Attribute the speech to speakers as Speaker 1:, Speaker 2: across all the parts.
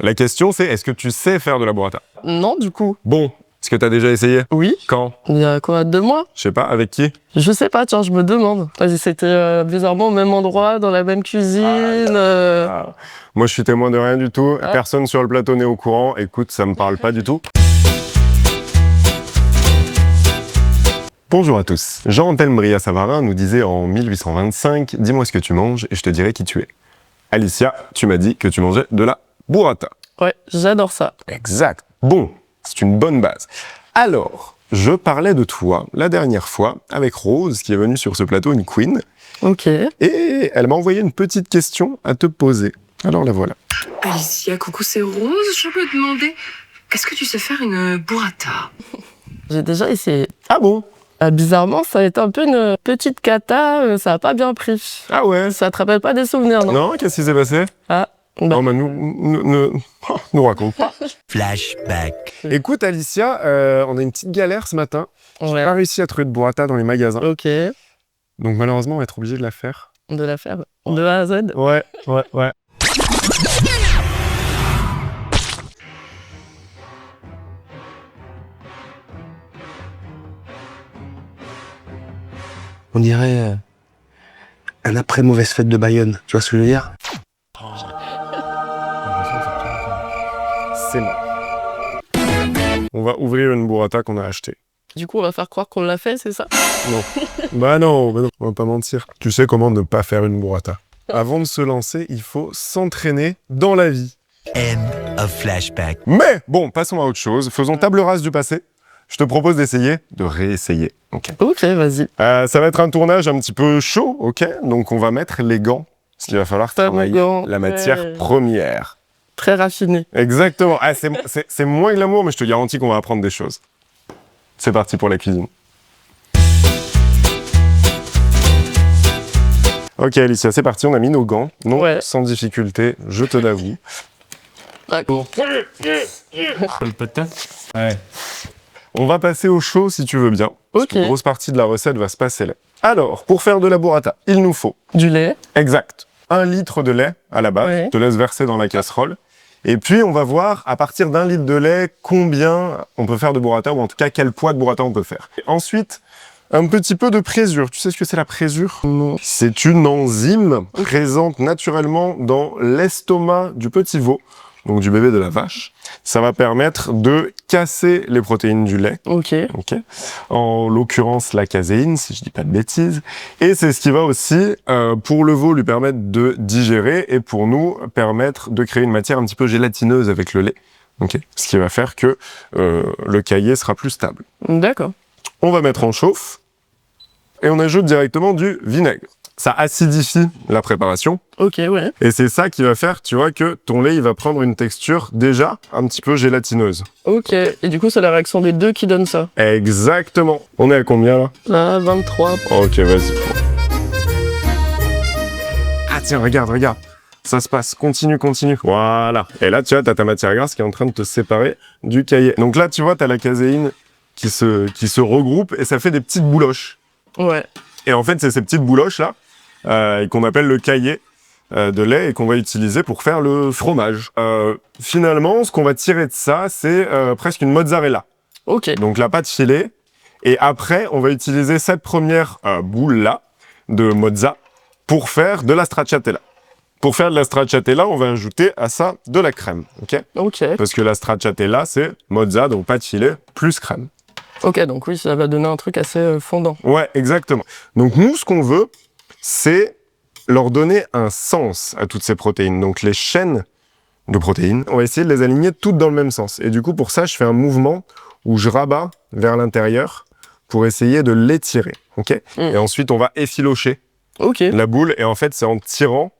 Speaker 1: La question, c'est est-ce que tu sais faire de la burrata?
Speaker 2: Non, du coup.
Speaker 1: Bon, est-ce que t'as déjà essayé?
Speaker 2: Oui.
Speaker 1: Quand?
Speaker 2: Il y a quoi, 2 mois?
Speaker 1: Je sais pas, avec qui?
Speaker 2: Je sais pas, tiens, je me demande. C'était bizarrement au même endroit, dans la même cuisine.
Speaker 1: Moi, je suis témoin de rien du tout.
Speaker 2: Ah.
Speaker 1: Personne sur le plateau n'est au courant. Écoute, ça me parle pas du tout. Bonjour à tous. Jean-Antelme Brillat-Savarin nous disait en 1825 « Dis-moi ce que tu manges et je te dirai qui tu es ». Alicia, tu m'as dit que tu mangeais de la burrata.
Speaker 2: Ouais, j'adore ça.
Speaker 1: Exact. Bon, c'est une bonne base. Alors, je parlais de toi la dernière fois avec Rose, qui est venue sur ce plateau, une queen.
Speaker 2: Ok.
Speaker 1: Et elle m'a envoyé une petite question à te poser. Alors la voilà.
Speaker 3: Alicia, coucou, c'est Rose. Je me demandais, est-ce que tu sais faire une burrata?
Speaker 2: J'ai déjà essayé.
Speaker 1: Ah bon?
Speaker 2: Bizarrement, ça a été un peu une petite cata, ça a pas bien pris.
Speaker 1: Ah ouais?
Speaker 2: Ça te rappelle pas des souvenirs, non?
Speaker 1: Non, qu'est-ce qui s'est passé?
Speaker 2: Ah, bah.
Speaker 1: Non, mais nous raconte pas.
Speaker 4: Flashback.
Speaker 1: Écoute Alicia, on a une petite galère ce matin. J'ai
Speaker 2: Ouais.
Speaker 1: pas réussi à trouver de burrata dans les magasins.
Speaker 2: Ok.
Speaker 1: Donc malheureusement, on va être obligé de la faire.
Speaker 2: De la faire de A à Z.
Speaker 1: Ouais.
Speaker 4: On dirait un après-mauvaise fête de Bayonne. Tu vois ce que je veux dire?
Speaker 1: C'est mort. On va ouvrir une burrata qu'on a achetée.
Speaker 2: Du coup, on va faire croire qu'on l'a fait, c'est ça?
Speaker 1: Non. Bah non, on va pas mentir. Tu sais comment ne pas faire une burrata. Avant de se lancer, il faut s'entraîner dans la vie.
Speaker 4: End of flashback.
Speaker 1: Mais bon, passons à autre chose. Faisons table rase du passé. Je te propose d'essayer, de réessayer. Ok.
Speaker 2: Ok, vas-y.
Speaker 1: Ça va être un tournage un petit peu chaud, ok? Donc on va mettre les gants. Parce qu'il va falloir
Speaker 2: Pas
Speaker 1: travailler
Speaker 2: mes gants.
Speaker 1: la matière
Speaker 2: Ouais.
Speaker 1: première.
Speaker 2: Très raffiné.
Speaker 1: Exactement. Ah, c'est moins glamour, mais je te garantis qu'on va apprendre des choses. C'est parti pour la cuisine. Ok Alicia, c'est parti, on a mis nos gants. Non,
Speaker 2: Ouais.
Speaker 1: sans difficulté, je te l'avoue.
Speaker 2: D'accord.
Speaker 1: Ouais. On va passer au chaud si tu veux bien. Parce
Speaker 2: Ok.
Speaker 1: qu'une grosse partie de la recette va se passer là. Alors, pour faire de la burrata, il nous faut,
Speaker 2: Du lait.
Speaker 1: exact, 1 litre de lait à la base.
Speaker 2: Ouais.
Speaker 1: Je te laisse verser dans la casserole. Et puis, on va voir, à partir d'1 litre de lait, combien on peut faire de burrata, ou en tout cas, quel poids de burrata on peut faire. Et ensuite, un petit peu de présure. Tu sais ce que c'est la présure?
Speaker 2: Non.
Speaker 1: C'est une enzyme présente naturellement dans l'estomac du petit veau, donc du bébé de la vache. Ça va permettre de casser les protéines du lait.
Speaker 2: Ok.
Speaker 1: Ok. En l'occurrence, la caséine, si je dis pas de bêtises. Et c'est ce qui va aussi, pour le veau, lui permettre de digérer et pour nous, permettre de créer une matière un petit peu gélatineuse avec le lait. Ok. Ce qui va faire que le caillé sera plus stable.
Speaker 2: D'accord.
Speaker 1: On va mettre en chauffe et on ajoute directement du vinaigre. Ça acidifie la préparation
Speaker 2: Ok, ouais.
Speaker 1: et c'est ça qui va faire, tu vois, que ton lait, il va prendre une texture déjà un petit peu gélatineuse.
Speaker 2: Ok. Et du coup, c'est la réaction des deux qui donne ça.
Speaker 1: Exactement. On est à combien là?
Speaker 2: Là, 23.
Speaker 1: Ok, vas-y. Ah tiens, regarde. Ça se passe, continue. Voilà. Et là, tu vois, t'as ta matière grasse qui est en train de te séparer du caillé. Donc là, tu vois, t'as la caséine qui se regroupe et ça fait des petites bouloches.
Speaker 2: Ouais.
Speaker 1: Et en fait, c'est ces petites bouloches-là qu'on appelle le caillé de lait et qu'on va utiliser pour faire le fromage. Finalement, ce qu'on va tirer de ça, c'est presque une mozzarella.
Speaker 2: Ok.
Speaker 1: Donc la pâte filée. Et après, on va utiliser cette première boule-là de mozza pour faire de la stracciatella. Pour faire de la stracciatella, on va ajouter à ça de la crème, ok?
Speaker 2: Ok.
Speaker 1: Parce que la stracciatella, c'est mozza, donc pâte filée, plus crème.
Speaker 2: Ok, donc oui, ça va donner un truc assez fondant.
Speaker 1: Ouais, exactement. Donc nous, ce qu'on veut, c'est leur donner un sens à toutes ces protéines. Donc les chaînes de protéines, on va essayer de les aligner toutes dans le même sens. Et du coup, pour ça, je fais un mouvement où je rabats vers l'intérieur pour essayer de l'étirer, ok? Et ensuite, on va effilocher
Speaker 2: Ok.
Speaker 1: la boule. Et en fait, c'est en tirant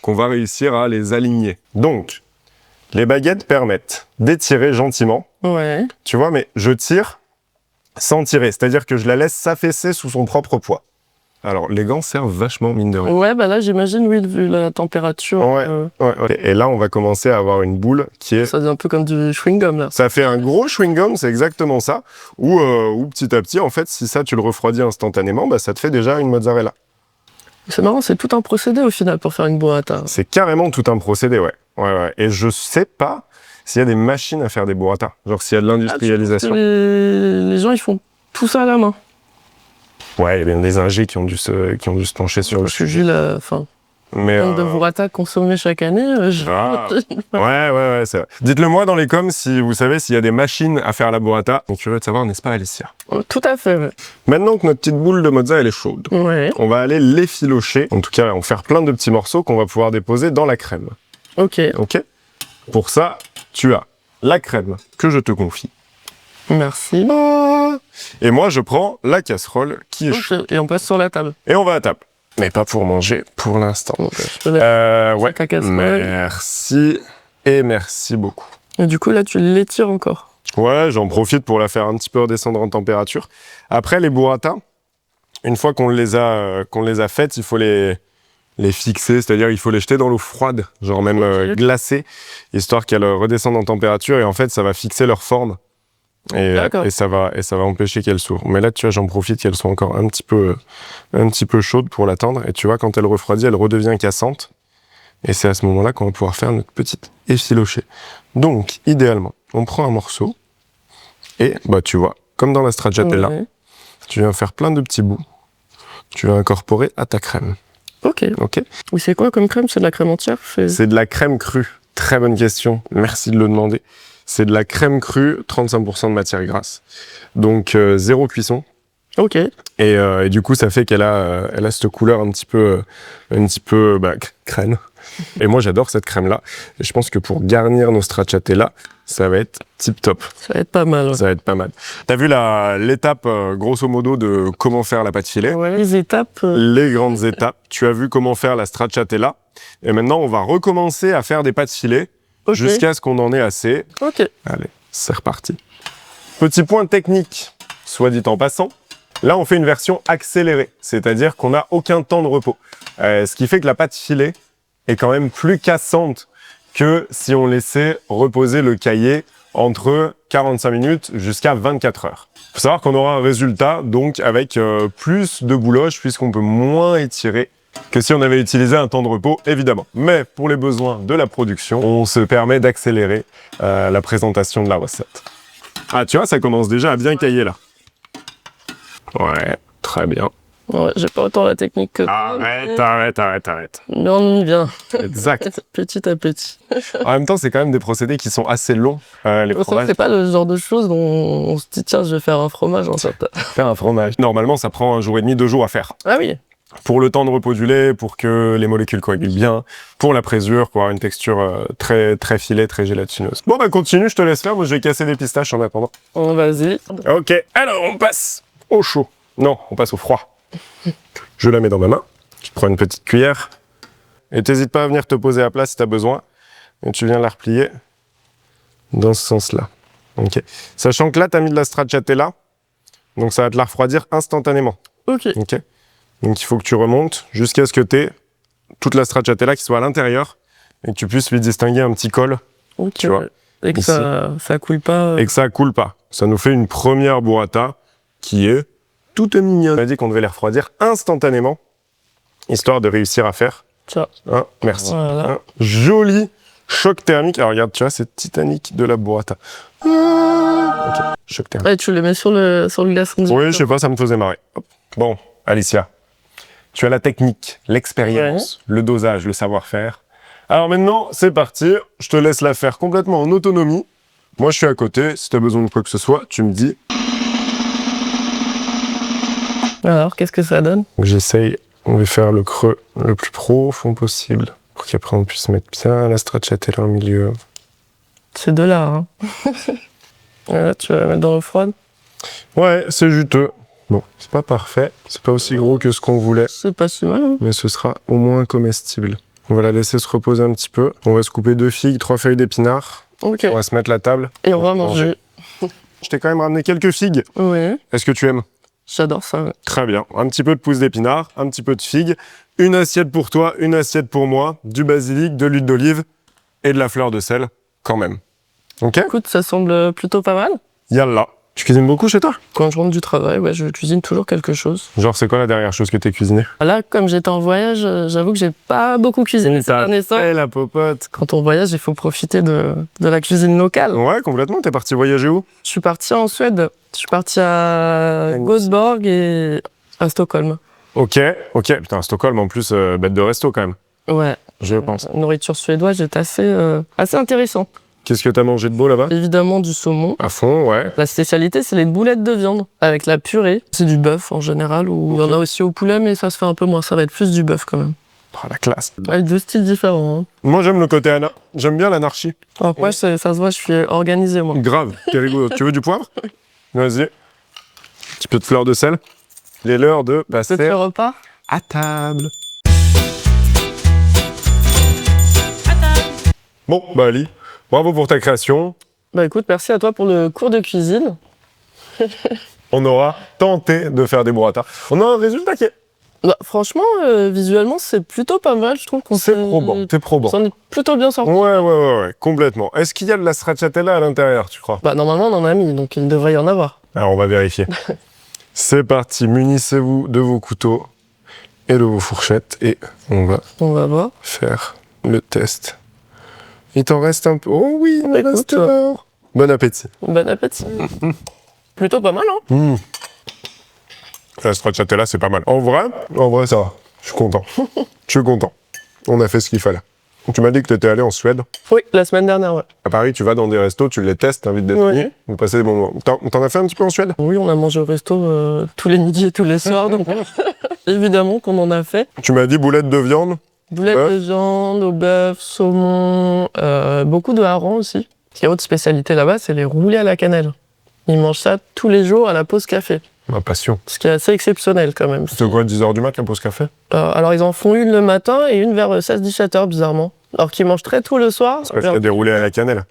Speaker 1: qu'on va réussir à les aligner. Donc, les baguettes permettent d'étirer gentiment,
Speaker 2: Ouais.
Speaker 1: tu vois, mais je tire sans tirer, c'est-à-dire que je la laisse s'affaisser sous son propre poids. Alors, les gants servent vachement, mine de rien.
Speaker 2: Ouais, bah là, j'imagine, oui, vu la température.
Speaker 1: Ouais. Ouais. Et là, on va commencer à avoir une boule qui est...
Speaker 2: Ça devient un peu comme du chewing-gum, là.
Speaker 1: Ça fait un gros chewing-gum, c'est exactement ça. Ou petit à petit, en fait, si ça, tu le refroidis instantanément, bah, ça te fait déjà une mozzarella.
Speaker 2: C'est marrant, c'est tout un procédé au final pour faire une burrata.
Speaker 1: C'est carrément tout un procédé, ouais. Ouais. Et je sais pas s'il y a des machines à faire des burrata. Genre s'il y a de l'industrialisation.
Speaker 2: Les gens, ils font tout ça à la main.
Speaker 1: Ouais, il y a bien des ingés qui ont dû se pencher sur le
Speaker 2: Je
Speaker 1: sujet.
Speaker 2: vu la fin.
Speaker 1: Mais
Speaker 2: Nombre de burrata consommés chaque année.
Speaker 1: Ah. Ouais, c'est vrai. Dites-le moi dans les coms si vous savez s'il y a des machines à faire la burrata. Donc curieux de savoir, n'est-ce pas, Alicia?
Speaker 2: Tout à fait, ouais.
Speaker 1: Maintenant que notre petite boule de mozza elle est chaude,
Speaker 2: Ouais.
Speaker 1: on va aller l'effilocher. En tout cas, on va faire plein de petits morceaux qu'on va pouvoir déposer dans la crème.
Speaker 2: Ok.
Speaker 1: Ok? Pour ça, tu as la crème que je te confie.
Speaker 2: Merci.
Speaker 1: Et moi, je prends la casserole qui est chaude.
Speaker 2: Ok. Et on passe sur la table.
Speaker 1: Et on va à table. Mais pas pour manger pour l'instant.
Speaker 2: Donc, je peux la...
Speaker 1: Ouais.
Speaker 2: ta casserole.
Speaker 1: Merci. Et merci beaucoup.
Speaker 2: Et du coup, là, tu l'étires encore.
Speaker 1: Ouais, j'en profite pour la faire un petit peu redescendre en température. Après, les burrata, une fois qu'on les a faites, il faut les fixer, c'est-à-dire il faut les jeter dans l'eau froide, genre même glacée, histoire qu'elles redescendent en température et en fait, ça va fixer leur forme. Et ça va empêcher qu'elle s'ouvre. Mais là, tu vois, j'en profite qu'elle soit encore un petit peu chaude pour l'attendre. Et tu vois, quand elle refroidit, elle redevient cassante. Et c'est à ce moment-là qu'on va pouvoir faire notre petite effilochée. Donc, idéalement, on prend un morceau et, bah, tu vois, comme dans la stracciatella, tu viens faire plein de petits bouts. Tu vas incorporer à ta crème.
Speaker 2: Ok.
Speaker 1: Ok.
Speaker 2: Oui, c'est quoi comme crème? C'est de la crème entière?
Speaker 1: C'est de la crème crue. Très bonne question. Merci de le demander. C'est de la crème crue, 35% de matière grasse. Donc, zéro cuisson.
Speaker 2: Ok.
Speaker 1: Et du coup, ça fait qu'elle a cette couleur un petit peu crème. Et moi, j'adore cette crème-là. Et je pense que pour garnir nos stracciatella, ça va être tip top.
Speaker 2: Ça va être pas mal. Ouais.
Speaker 1: Ça va être pas mal. T'as vu l'étape, grosso modo, de comment faire la pâte filée?
Speaker 2: Ouais, les étapes.
Speaker 1: Les grandes étapes. Tu as vu comment faire la stracciatella. Et maintenant, on va recommencer à faire des pâtes filées jusqu'à ce qu'on en ait assez.
Speaker 2: Ok.
Speaker 1: Allez, c'est reparti. Petit point technique, soit dit en passant. Là, on fait une version accélérée, c'est-à-dire qu'on n'a aucun temps de repos. Ce qui fait que la pâte filée est quand même plus cassante que si on laissait reposer le caillé entre 45 minutes jusqu'à 24 heures. Il faut savoir qu'on aura un résultat donc avec plus de bouloche puisqu'on peut moins étirer que si on avait utilisé un temps de repos, évidemment. Mais pour les besoins de la production, on se permet d'accélérer la présentation de la recette. Ah, tu vois, ça commence déjà à bien cailler là. Ouais, très bien.
Speaker 2: Ouais, j'ai pas autant la technique que toi.
Speaker 1: Arrête.
Speaker 2: Mais on y vient.
Speaker 1: Exact.
Speaker 2: Petit à petit.
Speaker 1: En même temps, c'est quand même des procédés qui sont assez longs. Les fromages.
Speaker 2: C'est pas le genre de choses dont on se dit, tiens, je vais faire un fromage en fait.
Speaker 1: Faire un fromage. Normalement, ça prend 1 jour et demi, 2 jours à faire.
Speaker 2: Ah oui.
Speaker 1: Pour le temps de repos du lait, pour que les molécules coagulent bien, pour la présure, pour avoir une texture très filée, très gélatineuse. Bon, bah continue, je te laisse faire. Moi, je vais casser des pistaches en attendant.
Speaker 2: Vas-y.
Speaker 1: Ok, alors on passe au chaud. Non, on passe au froid. Je la mets dans ma main. Tu prends une petite cuillère. Et t'hésites pas à venir te poser à plat si t'as besoin. Et tu viens la replier dans ce sens-là. Ok. Sachant que là, t'as mis de la stracciatella. Donc ça va te la refroidir instantanément.
Speaker 2: Ok.
Speaker 1: Ok. Donc il faut que tu remontes jusqu'à ce que tu aies toute la stracciatella qui soit à l'intérieur et que tu puisses lui distinguer un petit col, tu vois.
Speaker 2: Et que
Speaker 1: ici.
Speaker 2: ça coule pas.
Speaker 1: Et que ça coule pas. Ça nous fait une première burrata qui est toute mignonne. On a dit qu'on devait les refroidir instantanément, histoire de réussir à faire.
Speaker 2: Ça.
Speaker 1: Merci.
Speaker 2: Voilà.
Speaker 1: Un joli choc thermique. Alors regarde, tu vois, c'est Titanic de la burrata. Ok, choc thermique.
Speaker 2: Et tu les mets sur le glaçon.
Speaker 1: Oui, je sais pas, ça me faisait marrer. Hop. Bon, Alicia. Tu as la technique, l'expérience, le dosage, le savoir-faire. Alors maintenant, c'est parti. Je te laisse la faire complètement en autonomie. Moi, je suis à côté. Si tu as besoin de quoi que ce soit, tu me dis.
Speaker 2: Alors, qu'est-ce que ça donne?
Speaker 1: J'essaye. On va faire le creux le plus profond possible pour qu'après on puisse mettre bien la stracciatella au milieu.
Speaker 2: C'est de l'art, hein. Voilà, tu vas la mettre dans l'eau froide.
Speaker 1: Ouais, c'est juteux. Bon, c'est pas parfait. C'est pas aussi gros que ce qu'on voulait.
Speaker 2: C'est pas si mal, hein.
Speaker 1: Mais ce sera au moins comestible. On va la laisser se reposer un petit peu. On va se couper 2 figues, 3 feuilles d'épinards.
Speaker 2: Ok.
Speaker 1: On va se mettre la table.
Speaker 2: Et on va manger.
Speaker 1: Je t'ai quand même ramené quelques figues.
Speaker 2: Oui.
Speaker 1: Est-ce que tu aimes?
Speaker 2: J'adore ça. Ouais.
Speaker 1: Très bien. Un petit peu de pousses d'épinards, un petit peu de figues, une assiette pour toi, une assiette pour moi, du basilic, de l'huile d'olive et de la fleur de sel, quand même. Ok?
Speaker 2: Écoute, ça semble plutôt pas mal.
Speaker 1: Yallah. Tu cuisines beaucoup chez toi?
Speaker 2: Quand je rentre du travail, ouais, je cuisine toujours quelque chose.
Speaker 1: Genre, c'est quoi la dernière chose que t'as cuisinée?
Speaker 2: Là, comme j'étais en voyage, j'avoue que j'ai pas beaucoup cuisiné ces derniers temps.
Speaker 1: La popote.
Speaker 2: Quand on voyage, il faut profiter de la cuisine locale.
Speaker 1: Ouais, complètement. T'es parti voyager où?
Speaker 2: Je suis parti en Suède. Je suis parti à Göteborg et à Stockholm.
Speaker 1: Ok. Putain, Stockholm, en plus, bête de resto quand même.
Speaker 2: Ouais.
Speaker 1: Je pense.
Speaker 2: Nourriture suédoise est assez intéressant.
Speaker 1: Qu'est-ce que t'as mangé de beau là-bas?
Speaker 2: Évidemment du saumon.
Speaker 1: À fond, ouais.
Speaker 2: La spécialité, c'est les boulettes de viande avec la purée. C'est du bœuf en général, ou il y en a aussi au poulet, mais ça se fait un peu moins. Ça va être plus du bœuf quand même.
Speaker 1: Oh, la classe.
Speaker 2: Avec deux styles différents. Hein.
Speaker 1: Moi, j'aime le côté Anna. J'aime bien l'anarchie.
Speaker 2: Alors moi, ça se voit, je suis organisé, moi.
Speaker 1: Grave. Quel rigolo. Tu veux du poivre? Vas-y. Un petit peu de fleur de sel. Il est l'heure de passer
Speaker 2: C'est le repas.
Speaker 1: à table. Bon, bah Ali, bravo pour ta création.
Speaker 2: Bah écoute, merci à toi pour le cours de cuisine.
Speaker 1: On aura tenté de faire des burrata. On a un résultat qui est...
Speaker 2: Bah, franchement, visuellement, c'est plutôt pas mal. Je trouve qu'on
Speaker 1: C'est probant. C'est probant.
Speaker 2: s'en est plutôt bien sorti.
Speaker 1: Ouais, complètement. Est-ce qu'il y a de la stracciatella à l'intérieur, tu crois?
Speaker 2: Bah normalement, on en a mis, donc il devrait y en avoir.
Speaker 1: Alors, on va vérifier. C'est parti, munissez-vous de vos couteaux et de vos fourchettes et on va
Speaker 2: On va voir.
Speaker 1: faire le test. Il t'en reste un peu. Oh oui, il en
Speaker 2: Écoute,
Speaker 1: reste un. Bon appétit.
Speaker 2: Bon appétit. Plutôt pas mal, hein.
Speaker 1: La stracciatella, c'est pas mal. En vrai, ça va. Je suis content. Je suis content. On a fait ce qu'il fallait. Tu m'as dit que tu étais allé en Suède.
Speaker 2: Oui, la semaine dernière, ouais.
Speaker 1: À Paris, tu vas dans des restos, tu les testes, t'invites des
Speaker 2: Oui.
Speaker 1: amis, vous passez des bons moments. T'en as fait un petit peu en Suède?
Speaker 2: Oui, on a mangé au resto tous les midis et tous les soirs, donc évidemment qu'on en a fait.
Speaker 1: Tu m'as dit boulettes de viande.
Speaker 2: Boulettes
Speaker 1: Bœuf.
Speaker 2: de viande, au bœuf, saumon, beaucoup de harengs aussi. Ce qui est autre spécialité là-bas, c'est les roulés à la cannelle. Ils mangent ça tous les jours à la pause café.
Speaker 1: Ma passion.
Speaker 2: Ce qui est assez exceptionnel quand même.
Speaker 1: C'est quoi, 10h du mat, la pause café?
Speaker 2: Alors ils en font une le matin et une vers 16-17h bizarrement. Alors qu'ils mangent très tôt le soir.
Speaker 1: Parce qu'il y a des roulés à la cannelle.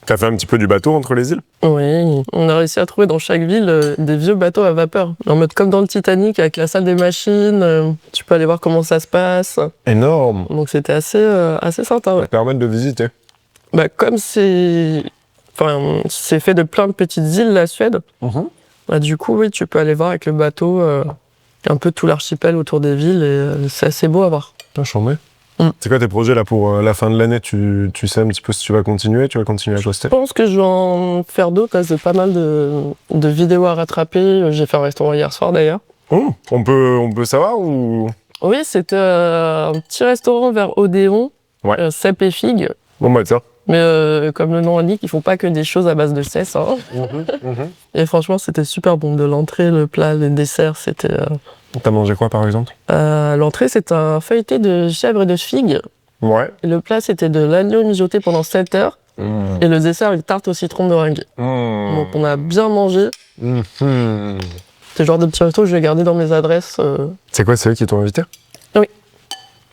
Speaker 1: T'as fait un petit peu du bateau entre les îles?
Speaker 2: Oui, on a réussi à trouver dans chaque ville des vieux bateaux à vapeur. En mode comme dans le Titanic avec la salle des machines, tu peux aller voir comment ça se passe.
Speaker 1: Énorme.
Speaker 2: Donc c'était assez sympa. Ouais.
Speaker 1: Ça permet de visiter.
Speaker 2: Bah, comme c'est fait de plein de petites îles, la Suède, bah, du coup, oui, tu peux aller voir avec le bateau un peu tout l'archipel autour des villes et c'est assez beau à voir.
Speaker 1: Putain, chambé. C'est quoi tes projets là pour la fin de l'année? Tu sais un petit peu si tu vas continuer à poster?
Speaker 2: Je pense que je vais en faire d'autres, là, c'est pas mal de vidéos à rattraper. J'ai fait un restaurant hier soir d'ailleurs.
Speaker 1: On peut savoir ou...
Speaker 2: Oui, c'était un petit restaurant vers Odéon,
Speaker 1: Ouais.
Speaker 2: cèpes et figues.
Speaker 1: Bon bah tiens.
Speaker 2: Mais comme le nom l'indique, ils font pas que des choses à base de cèpes. Hein. Et franchement, c'était super bon. De l'entrée, le plat, les desserts, c'était...
Speaker 1: T'as mangé quoi par exemple?
Speaker 2: L'entrée, c'est un feuilleté de chèvre et de figues.
Speaker 1: Ouais.
Speaker 2: Et le plat, c'était de l'agneau mijoté pendant 7 heures. Et le dessert, une tarte au citron meringue. Donc on a bien mangé. C'est le genre de petit resto que je vais garder dans mes adresses.
Speaker 1: C'est quoi, c'est eux qui t'ont invité?
Speaker 2: Oui.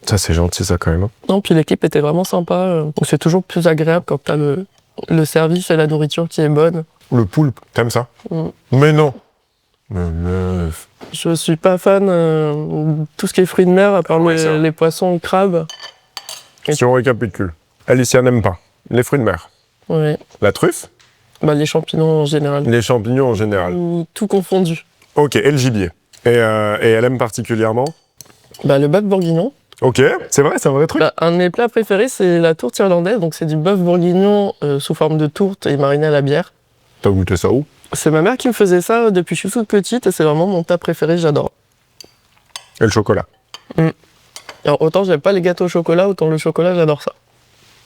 Speaker 1: Ça, c'est gentil, ça, quand même. Hein.
Speaker 2: Non, puis l'équipe était vraiment sympa. Donc c'est toujours plus agréable quand t'as le service et la nourriture qui est bonne.
Speaker 1: Le poulpe, t'aimes ça? Mais non. Mais meuf.
Speaker 2: Je suis pas fan de tout ce qui est fruits de mer, à part
Speaker 1: Ouais, ça.
Speaker 2: les poissons, crabes.
Speaker 1: Si on récapitule. Alicia n'aime pas les fruits de mer,
Speaker 2: Ouais.
Speaker 1: la truffe,
Speaker 2: Bah, les champignons en général.
Speaker 1: les champignons en général.
Speaker 2: Tout confondu.
Speaker 1: Ok, et le gibier. Et elle aime particulièrement?
Speaker 2: Bah, le bœuf bourguignon.
Speaker 1: Ok, c'est vrai, c'est un vrai truc.
Speaker 2: Bah, un de mes plats préférés, c'est la tourte irlandaise. Donc, c'est du bœuf bourguignon sous forme de tourte et mariné à la bière.
Speaker 1: T'as goûté ça où?
Speaker 2: C'est ma mère qui me faisait ça depuis que je suis toute petite et c'est vraiment mon plat préféré, j'adore.
Speaker 1: Et le chocolat.
Speaker 2: Alors, autant j'aime pas les gâteaux au chocolat, autant le chocolat, j'adore ça.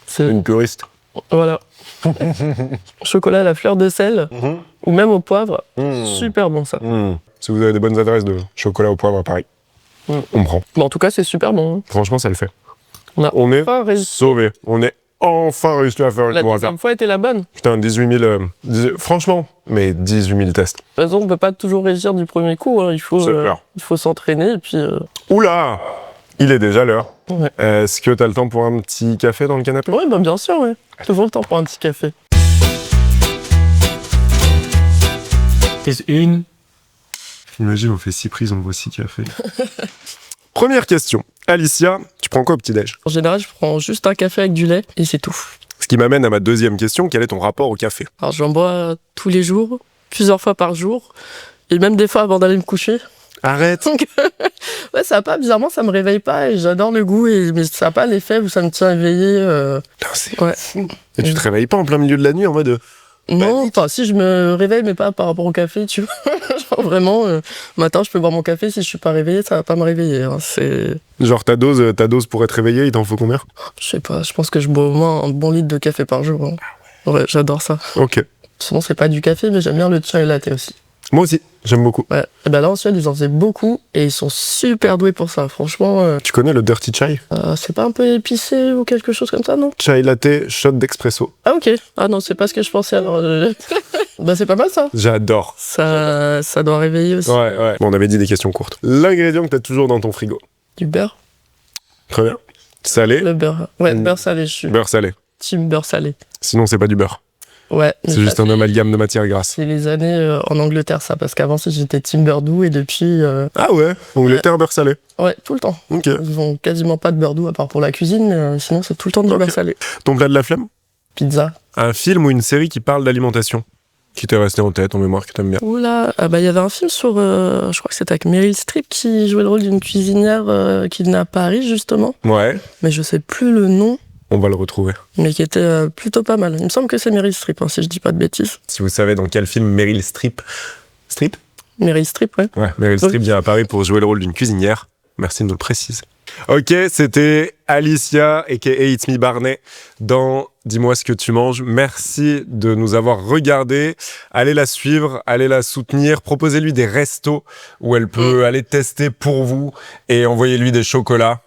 Speaker 2: C'est
Speaker 1: Une puriste.
Speaker 2: Voilà. Chocolat à la fleur de sel ou même au poivre. Super bon ça.
Speaker 1: Si vous avez des bonnes adresses de chocolat au poivre à Paris, on prend.
Speaker 2: Bon, en tout cas, c'est super bon. Hein.
Speaker 1: Franchement, ça le fait.
Speaker 2: On est
Speaker 1: On est sauvés. On est enfin réussi à faire
Speaker 2: La
Speaker 1: une burrata.
Speaker 2: deuxième fois était la bonne.
Speaker 1: Putain, 18 000... franchement, mais 18 000 tests.
Speaker 2: De toute façon, on peut pas toujours réussir du premier coup. Hein. Il faut s'entraîner et puis...
Speaker 1: Oula! Il est déjà l'heure.
Speaker 2: Ouais.
Speaker 1: Est-ce que t'as le temps pour un petit café dans le canapé?
Speaker 2: Oui, bah, bien sûr, ouais. Toujours le temps pour un petit café.
Speaker 5: Prise 1.
Speaker 1: Imagine, on fait 6 prises, on voit 6 cafés. Première question. Alicia, tu prends quoi au petit-déj?
Speaker 2: En général, je prends juste un café avec du lait et c'est tout.
Speaker 1: Ce qui m'amène à ma deuxième question. Quel est ton rapport au café?
Speaker 2: Alors, j'en bois tous les jours. plusieurs fois par jour. Et même des fois avant d'aller me coucher.
Speaker 1: Arrête.
Speaker 2: Donc, ouais, ça a pas, bizarrement, ça me réveille pas et j'adore le goût, mais ça a pas l'effet où ça me tient éveillé.
Speaker 1: Putain, c'est
Speaker 2: Ouais.
Speaker 1: fou. Et tu te réveilles pas en plein milieu de la nuit en mode...
Speaker 2: Non, enfin, si je me réveille, mais pas par rapport au café, tu vois. Genre, vraiment, matin, je peux boire mon café, si je suis pas réveillé, ça va pas me réveiller. Hein. C'est...
Speaker 1: Genre ta dose pour être réveillé, il t'en faut combien?
Speaker 2: Je sais pas, je pense que je bois au moins un bon litre de café par jour. Hein. Ouais, j'adore ça.
Speaker 1: Ok.
Speaker 2: Sinon, c'est pas du café, mais j'aime bien le chai latte aussi.
Speaker 1: Moi aussi, j'aime beaucoup.
Speaker 2: Ouais. Et ben là, en Suède, ils en faisaient beaucoup et ils sont super doués pour ça. Franchement,
Speaker 1: Tu connais le dirty chai?
Speaker 2: c'est pas un peu épicé ou quelque chose comme ça, non?
Speaker 1: Chai latte, shot d'expresso.
Speaker 2: Ah, ok. Ah non, c'est pas ce que je pensais alors. Bah, c'est pas mal ça.
Speaker 1: J'adore.
Speaker 2: Ça doit réveiller aussi.
Speaker 1: Ouais. Bon, on avait dit des questions courtes. L'ingrédient que t'as toujours dans ton frigo.
Speaker 2: Du beurre.
Speaker 1: Très bien. Salé,
Speaker 2: Le beurre. Ouais,
Speaker 1: Mm.
Speaker 2: beurre salé. Je suis
Speaker 1: beurre salé.
Speaker 2: team beurre salé.
Speaker 1: Sinon, c'est pas du beurre.
Speaker 2: Ouais. mais
Speaker 1: C'est
Speaker 2: ça
Speaker 1: juste un
Speaker 2: fait-
Speaker 1: amalgame de matière grasse.
Speaker 2: C'est les années en Angleterre, ça. Parce qu'avant, j'étais team beurre doux et depuis.
Speaker 1: Ah ouais, Angleterre, beurre salé.
Speaker 2: Ouais, tout le temps.
Speaker 1: Ok.
Speaker 2: Ils ont quasiment pas de beurre doux à part pour la cuisine, mais sinon, c'est tout le temps du
Speaker 1: Ok.
Speaker 2: beurre salé.
Speaker 1: Ton plat de la flemme?
Speaker 2: Pizza.
Speaker 1: Un film ou une série qui parle d'alimentation? Qui t'est resté en tête, en mémoire, que t'aimes bien?
Speaker 2: Oula, ah bah il y avait un film sur, je crois que c'était avec Meryl Streep qui jouait le rôle d'une cuisinière qui venait à Paris justement,
Speaker 1: Ouais,
Speaker 2: mais je sais plus le nom,
Speaker 1: on va le retrouver.
Speaker 2: mais qui était plutôt pas mal. Il me semble que c'est Meryl Streep, hein, si je dis pas de bêtises.
Speaker 1: Si vous savez dans quel film Meryl Streep... Streep?
Speaker 2: Meryl Streep, ouais.
Speaker 1: Ouais, Meryl Streep vient à Paris pour jouer le rôle d'une cuisinière. Merci de nous le préciser. Ok, c'était Alicia, aka It's Me Barney, dans Dis-moi ce que tu manges. Merci de nous avoir regardés. Allez la suivre, allez la soutenir. Proposez-lui des restos où elle peut aller tester pour vous et envoyez-lui des chocolats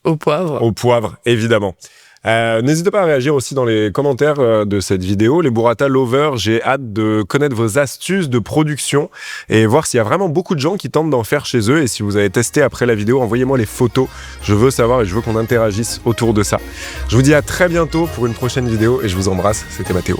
Speaker 2: Au poivre.
Speaker 1: au poivre, évidemment. N'hésitez pas à réagir aussi dans les commentaires de cette vidéo. Les Burrata Lovers, j'ai hâte de connaître vos astuces de production et voir s'il y a vraiment beaucoup de gens qui tentent d'en faire chez eux. Et si vous avez testé après la vidéo, envoyez-moi les photos. Je veux savoir et je veux qu'on interagisse autour de ça. Je vous dis à très bientôt pour une prochaine vidéo et je vous embrasse. C'était Mathéo.